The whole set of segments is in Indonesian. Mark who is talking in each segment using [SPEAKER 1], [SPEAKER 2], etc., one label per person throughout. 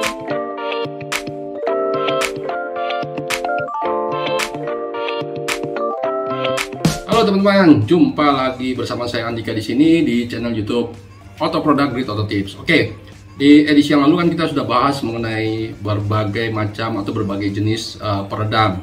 [SPEAKER 1] Halo teman-teman, jumpa lagi bersama saya Andika di sini di channel YouTube Auto Product Grid Auto Tips. Oke, di edisi yang lalu kan kita sudah bahas mengenai berbagai macam atau berbagai jenis peredam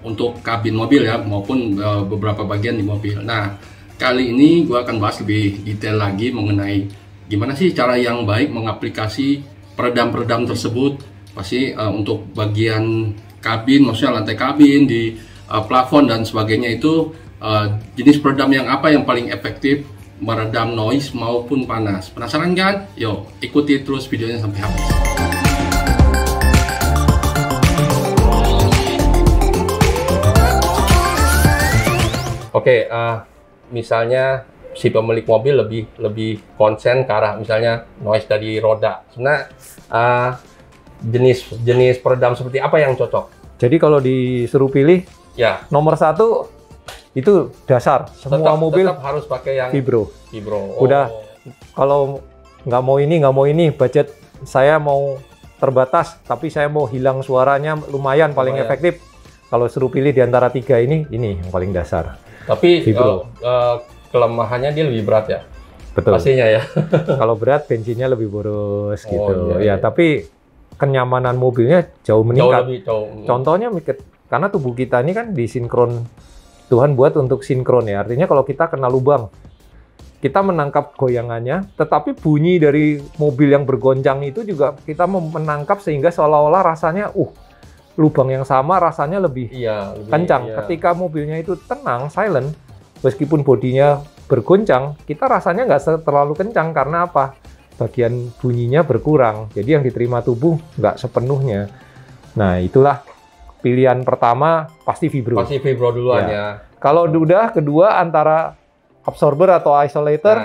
[SPEAKER 1] untuk kabin mobil ya, maupun beberapa bagian di mobil. Nah, kali ini gue akan bahas lebih detail lagi mengenai gimana sih cara yang baik mengaplikasi peredam-peredam tersebut. Pasti untuk bagian kabin, maksudnya lantai kabin, di plafon dan sebagainya itu. Jenis peredam yang apa yang paling efektif meredam noise maupun panas. Penasaran kan? Yuk ikuti terus videonya sampai habis. Oke, misalnya si pemilik mobil lebih konsen ke arah misalnya noise dari roda. Sebenarnya jenis peredam seperti apa yang cocok?
[SPEAKER 2] Jadi kalau disuruh pilih,
[SPEAKER 1] ya
[SPEAKER 2] nomor satu itu dasar, semua mobil
[SPEAKER 1] tetap harus pakai yang
[SPEAKER 2] vibro.
[SPEAKER 1] Oh.
[SPEAKER 2] Udah, kalau nggak mau ini, budget saya mau terbatas, tapi saya mau hilang suaranya lumayan, paling efektif. Kalau suruh pilih di antara tiga ini yang paling dasar.
[SPEAKER 1] Tapi kelemahannya dia lebih berat ya?
[SPEAKER 2] Betul.
[SPEAKER 1] Pastinya ya.
[SPEAKER 2] Kalau berat bensinnya lebih boros gitu.
[SPEAKER 1] Iya.
[SPEAKER 2] Tapi kenyamanan mobilnya jauh meningkat.
[SPEAKER 1] Jauh.
[SPEAKER 2] Contohnya karena tubuh kita ini kan disinkron, Tuhan buat untuk sinkron ya. Artinya kalau kita kena lubang, kita menangkap goyangannya, tetapi bunyi dari mobil yang bergoncang itu juga kita menangkap sehingga seolah-olah rasanya, lubang yang sama rasanya lebih kencang. Iya. Ketika mobilnya itu tenang, silent, meskipun bodinya bergoncang, kita rasanya nggak terlalu kencang karena apa? Bagian bunyinya berkurang. Jadi yang diterima tubuh nggak sepenuhnya. Nah, itulah pilihan pertama, pasti vibro.
[SPEAKER 1] Pasti vibro duluan ya.
[SPEAKER 2] Kalau udah kedua antara absorber atau isolator.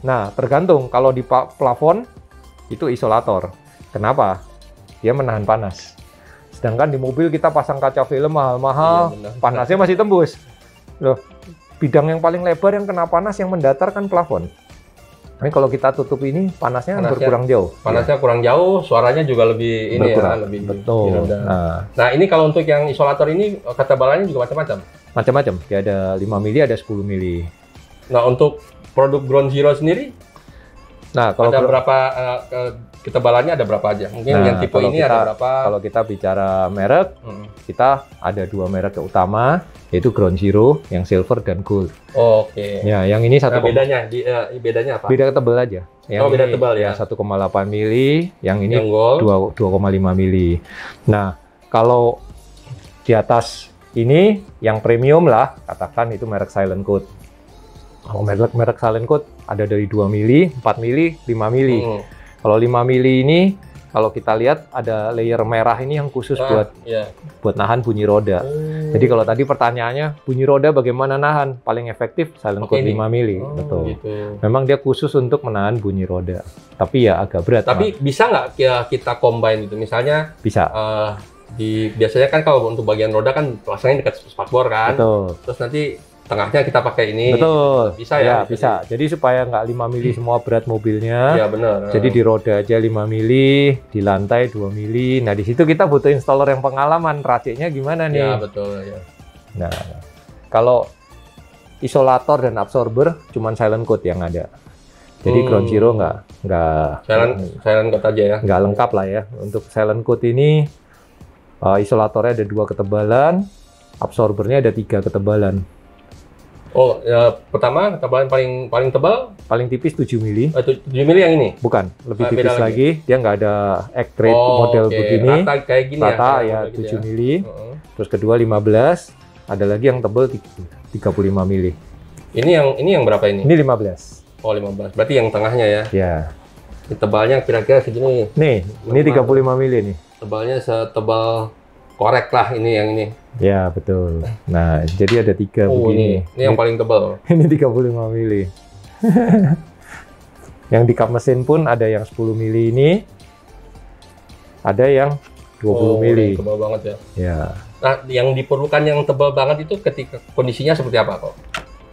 [SPEAKER 2] Nah, tergantung. Kalau di plafon itu isolator. Kenapa? Dia menahan panas. Sedangkan di mobil kita pasang kaca film mahal-mahal, panasnya masih tembus. Loh, bidang yang paling lebar yang kena panas yang mendatar kan plafon. Tapi kalau kita tutup ini, panasnya berkurang jauh.
[SPEAKER 1] Panasnya kurang jauh, suaranya juga lebih
[SPEAKER 2] berkurang.
[SPEAKER 1] Lebih
[SPEAKER 2] betul.
[SPEAKER 1] Nah, ini kalau untuk yang isolator ini ketebalannya juga macam-macam.
[SPEAKER 2] Macam-macam. Ya, ada 5 mili, ada 10 mili.
[SPEAKER 1] Nah, untuk produk Ground Zero sendiri, kalau ada berapa ketebalannya, ada berapa aja? Mungkin yang tipe ini ada berapa?
[SPEAKER 2] Kalau kita bicara merek, kita ada 2 merek utama, yaitu Ground Zero, yang silver dan gold.
[SPEAKER 1] Oke.
[SPEAKER 2] Ya, yang ini satu.
[SPEAKER 1] Bedanya apa?
[SPEAKER 2] Beda tebal aja.
[SPEAKER 1] Yang beda tebal ya.
[SPEAKER 2] 1,8 mili, yang ini 2,5 mili. Nah, kalau di atas ini yang premium lah, katakan itu merek Silent Code. Kalau merek Silent Code ada dari 2 mili, 4 mili, 5 mili. Kalau 5 mili ini, kalau kita lihat ada layer merah ini yang khusus buat nahan bunyi roda. Jadi kalau tadi pertanyaannya, bunyi roda bagaimana nahan? Paling efektif Silent Code 5 mili. Betul.
[SPEAKER 1] Gitu.
[SPEAKER 2] Memang dia khusus untuk menahan bunyi roda. Tapi ya agak berat.
[SPEAKER 1] Tapi bisa nggak kita combine gitu? Misalnya
[SPEAKER 2] bisa.
[SPEAKER 1] Biasanya kan kalau untuk bagian roda kan pasangnya dekat spakbor kan.
[SPEAKER 2] Betul.
[SPEAKER 1] Terus nanti tengahnya kita pakai ini.
[SPEAKER 2] Betul.
[SPEAKER 1] Bisa ya?
[SPEAKER 2] Bisa. Jadi supaya nggak 5 mili semua berat mobilnya.
[SPEAKER 1] Iya benar.
[SPEAKER 2] Jadi di roda aja 5 mili, di lantai 2 mili. Nah di situ kita butuh installer yang pengalaman. Raciknya gimana nih?
[SPEAKER 1] Iya betul ya.
[SPEAKER 2] Nah kalau isolator dan absorber cuman Silent Code yang ada. Jadi Ground Zero nggak
[SPEAKER 1] Silent Code aja ya.
[SPEAKER 2] Nggak lengkap lah ya. Untuk Silent Code ini isolatornya ada 2 ketebalan, absorbernya ada 3 ketebalan.
[SPEAKER 1] Oh, ya, pertama ketebalan paling tebal?
[SPEAKER 2] Paling tipis 7 mili.
[SPEAKER 1] 7 mili yang ini?
[SPEAKER 2] Bukan, lebih tipis lagi. Dia nggak ada X-Rate model begini.
[SPEAKER 1] Rata kayak gini
[SPEAKER 2] rata ya 7 mili. Terus kedua 15. Ada lagi yang tebal 35 mili.
[SPEAKER 1] Ini yang berapa ini?
[SPEAKER 2] Ini 15.
[SPEAKER 1] Oh, 15. Berarti yang tengahnya ya?
[SPEAKER 2] Ya.
[SPEAKER 1] Ini tebalnya kira-kira segini.
[SPEAKER 2] Nih, ini 35 mili nih.
[SPEAKER 1] Tebalnya setebal korek lah ini yang ini.
[SPEAKER 2] Ya, betul. Nah, jadi ada 3 begini.
[SPEAKER 1] Ini yang paling tebal.
[SPEAKER 2] Ini 35 mili. Yang di kap mesin pun ada yang 10 mili ini. Ada yang 20 mili.
[SPEAKER 1] Tebal banget ya.
[SPEAKER 2] Ya.
[SPEAKER 1] Nah, yang diperlukan yang tebal banget itu ketika kondisinya seperti apa kok?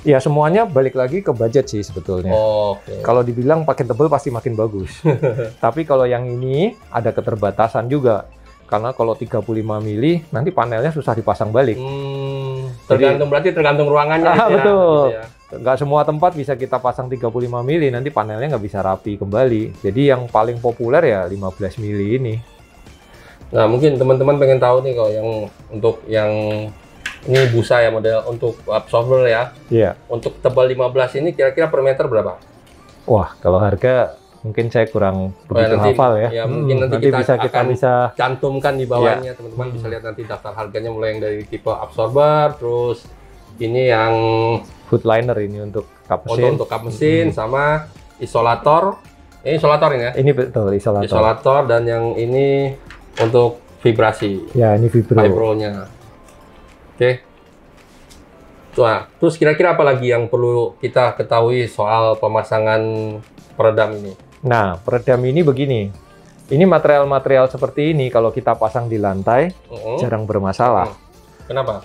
[SPEAKER 2] Ya semuanya balik lagi ke budget sih sebetulnya.
[SPEAKER 1] Oke.
[SPEAKER 2] Kalau dibilang makin tebal pasti makin bagus. Tapi kalau yang ini ada keterbatasan juga. Karena kalau 35 mili nanti panelnya susah dipasang balik.
[SPEAKER 1] Berarti tergantung ruangannya. Gitu
[SPEAKER 2] betul.
[SPEAKER 1] Ya, gitu ya.
[SPEAKER 2] Nggak semua tempat bisa kita pasang 35 mili, nanti panelnya nggak bisa rapi kembali. Jadi yang paling populer ya 15 mili ini.
[SPEAKER 1] Nah, mungkin teman-teman pengen tahu nih kalau yang ini busa ya, model untuk absorber ya.
[SPEAKER 2] Iya.
[SPEAKER 1] Untuk tebal 15 ini kira-kira per meter berapa?
[SPEAKER 2] Wah, kalau harga mungkin saya kurang begitu hafal ya.
[SPEAKER 1] Ya, mungkin nanti
[SPEAKER 2] kita bisa
[SPEAKER 1] cantumkan di bawahnya, teman-teman bisa lihat nanti daftar harganya mulai yang dari tipe absorber, terus ini yang
[SPEAKER 2] hood liner ini untuk kap mesin.
[SPEAKER 1] Untuk kap mesin sama isolator. Ini isolator ini ya?
[SPEAKER 2] Ini betul isolator.
[SPEAKER 1] Isolator, dan yang ini untuk vibrasi.
[SPEAKER 2] Ya, ini
[SPEAKER 1] vibro-nya. Oke. Terus kira-kira apa lagi yang perlu kita ketahui soal pemasangan peredam ini?
[SPEAKER 2] Nah, peredam ini begini. Ini material-material seperti ini kalau kita pasang di lantai jarang bermasalah.
[SPEAKER 1] Kenapa?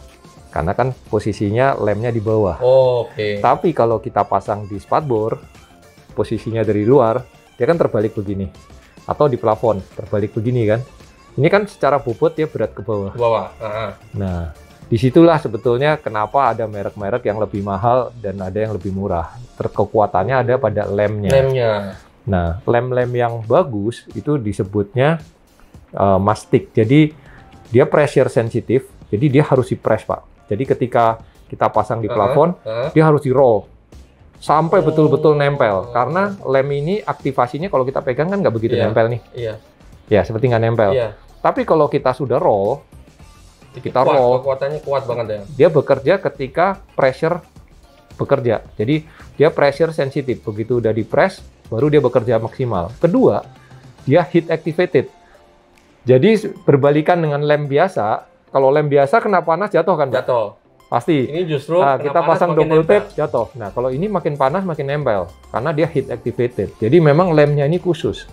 [SPEAKER 2] Karena kan posisinya lemnya di bawah.
[SPEAKER 1] Oke.
[SPEAKER 2] Tapi kalau kita pasang di spatbor, posisinya dari luar, dia kan terbalik begini. Atau di plafon, terbalik begini kan. Ini kan secara bobot dia berat ke bawah.
[SPEAKER 1] Ke bawah.
[SPEAKER 2] Nah, disitulah sebetulnya kenapa ada merek-merek yang lebih mahal dan ada yang lebih murah. Kekuatannya ada pada lemnya. Nah, lem-lem yang bagus itu disebutnya mastic. Jadi dia pressure sensitif. Jadi dia harus di-press, Pak. Jadi ketika kita pasang di plafon, dia harus di-roll sampai betul-betul nempel. Karena lem ini aktivasinya kalau kita pegang kan nggak begitu nempel nih.
[SPEAKER 1] Iya.
[SPEAKER 2] Ya, seperti nggak nempel.
[SPEAKER 1] Iya.
[SPEAKER 2] Tapi kalau kita sudah roll,
[SPEAKER 1] kekuatannya kuat banget ya.
[SPEAKER 2] Dia bekerja ketika pressure bekerja. Jadi dia pressure sensitif. Begitu udah di-press, baru dia bekerja maksimal. Kedua, dia heat activated. Jadi berbalikan dengan lem biasa. Kalau lem biasa kena panas jatuh kan, Pak?
[SPEAKER 1] Jatuh.
[SPEAKER 2] Pasti.
[SPEAKER 1] Ini justru
[SPEAKER 2] kita pasang double tape jatuh. Nah, kalau ini makin panas makin nempel karena dia heat activated. Jadi memang lemnya ini khusus.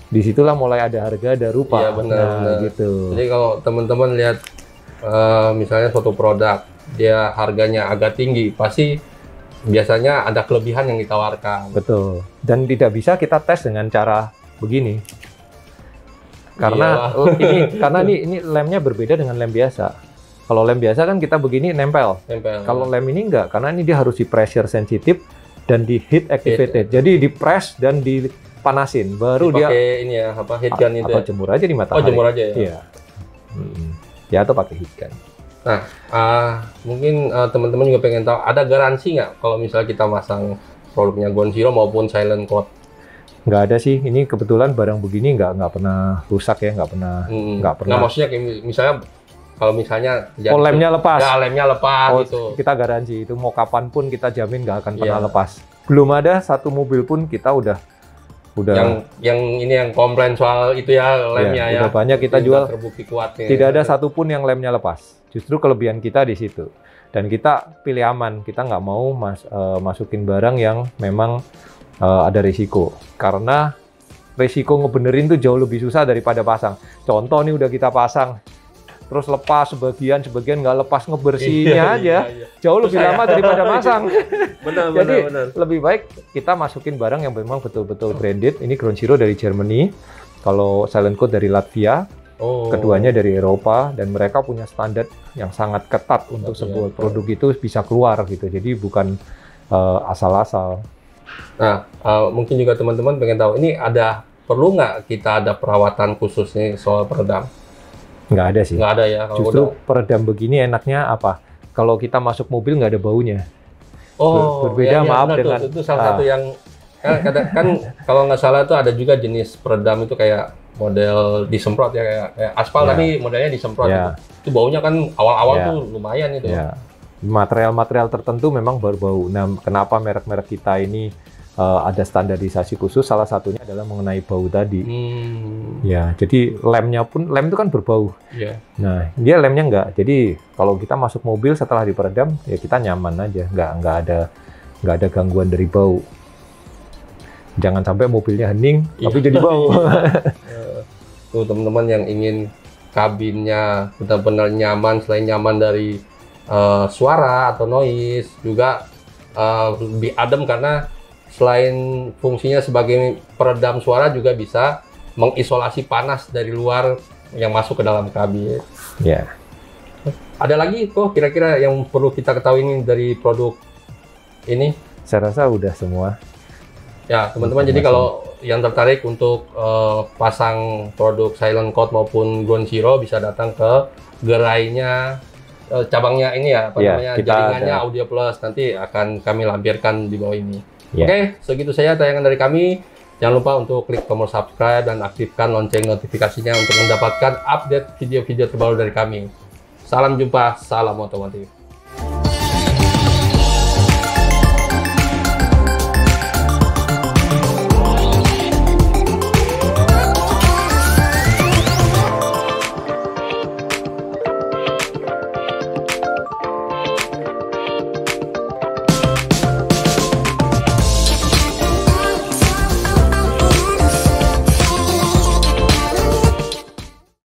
[SPEAKER 2] Disitulah mulai ada harga, ada rupa.
[SPEAKER 1] Iya, benar.
[SPEAKER 2] Gitu.
[SPEAKER 1] Jadi kalau teman-teman lihat misalnya suatu produk dia harganya agak tinggi, pasti biasanya ada kelebihan yang ditawarkan.
[SPEAKER 2] Betul. Dan tidak bisa kita tes dengan cara begini. Karena ini lemnya berbeda dengan lem biasa. Kalau lem biasa kan kita begini nempel. Kalau lem ini enggak, karena ini dia harus di pressure sensitif dan di heat activated. Jadi di press dan dipanasin, baru dia
[SPEAKER 1] ini ya, heat gun itu.
[SPEAKER 2] Atau jemur aja di matahari.
[SPEAKER 1] Oh, jemur aja ya.
[SPEAKER 2] Iya. Ya, atau pakai heat gun.
[SPEAKER 1] Nah, mungkin teman-teman juga pengen tahu, ada garansi nggak kalau misalnya kita masang produknya Ground Zero maupun Silent Coat?
[SPEAKER 2] Nggak ada sih. Ini kebetulan barang begini nggak pernah rusak ya, nggak pernah.
[SPEAKER 1] Nah, maksudnya misalnya kalau misalnya
[SPEAKER 2] lemnya lepas.
[SPEAKER 1] Ya, lemnya lepas gitu.
[SPEAKER 2] Kita garansi itu mau kapan pun kita jamin nggak akan pernah lepas. Belum ada satu mobil pun kita udah
[SPEAKER 1] yang ini yang komplain soal itu ya lemnya ya.
[SPEAKER 2] Udah banyak kita jual.
[SPEAKER 1] Terbukti kuat nih.
[SPEAKER 2] Tidak ada satupun yang lemnya lepas. Justru kelebihan kita di situ. Dan kita pilih aman. Kita nggak mau masukin barang yang memang ada risiko. Karena risiko ngebenerin tuh jauh lebih susah daripada pasang. Contoh nih udah kita pasang, terus lepas sebagian nggak lepas, ngebersihinnya aja jauh lebih lama daripada masang. Jadi lebih baik kita masukin barang yang memang betul-betul branded. Ini Ground Zero dari Germany, kalau Silent Coat dari Latvia, keduanya dari Eropa, dan mereka punya standar yang sangat ketat untuk sebuah produk itu bisa keluar gitu. Jadi bukan asal-asal.
[SPEAKER 1] Nah, mungkin juga teman-teman pengen tahu, ini perlu nggak kita ada perawatan khusus nih soal peredam?
[SPEAKER 2] Nggak ada sih.
[SPEAKER 1] Nggak ada ya.
[SPEAKER 2] Justru peredam begini enaknya apa? Kalau kita masuk mobil nggak ada baunya. Berbeda maaf dengan
[SPEAKER 1] itu salah satu yang kan kalau nggak salah itu ada juga jenis peredam itu kayak model disemprot ya, kayak aspal tapi modelnya disemprot gitu. Itu baunya kan awal-awal tuh lumayan itu.
[SPEAKER 2] Material-material tertentu memang berbau. Nah, kenapa merek-merek kita ini ada standarisasi khusus? Salah satunya adalah mengenai bau tadi. Ya, jadi lem itu kan berbau. Nah, dia lemnya enggak. Jadi kalau kita masuk mobil setelah diperedam, ya kita nyaman aja, nggak ada gangguan dari bau. Jangan sampai mobilnya hening, tapi jadi bau.
[SPEAKER 1] Tuh teman-teman yang ingin kabinnya benar-benar nyaman, selain nyaman dari suara atau noise, juga lebih adem karena selain fungsinya sebagai peredam suara juga bisa mengisolasi panas dari luar yang masuk ke dalam kabin.
[SPEAKER 2] Ya.
[SPEAKER 1] Ada lagi kok kira-kira yang perlu kita ketahui ini dari produk ini?
[SPEAKER 2] Saya rasa udah semua.
[SPEAKER 1] Ya teman-teman, jadi kalau yang tertarik untuk pasang produk Silent Code maupun Ground Zero bisa datang ke gerainya cabangnya ini ya, apa namanya, jaringannya Audio Plus, nanti akan kami lampirkan di bawah ini. Oke, segitu saja tayangan dari kami. Jangan lupa untuk klik tombol subscribe dan aktifkan lonceng notifikasinya untuk mendapatkan update video-video terbaru dari kami. Salam jumpa, salam otomotif.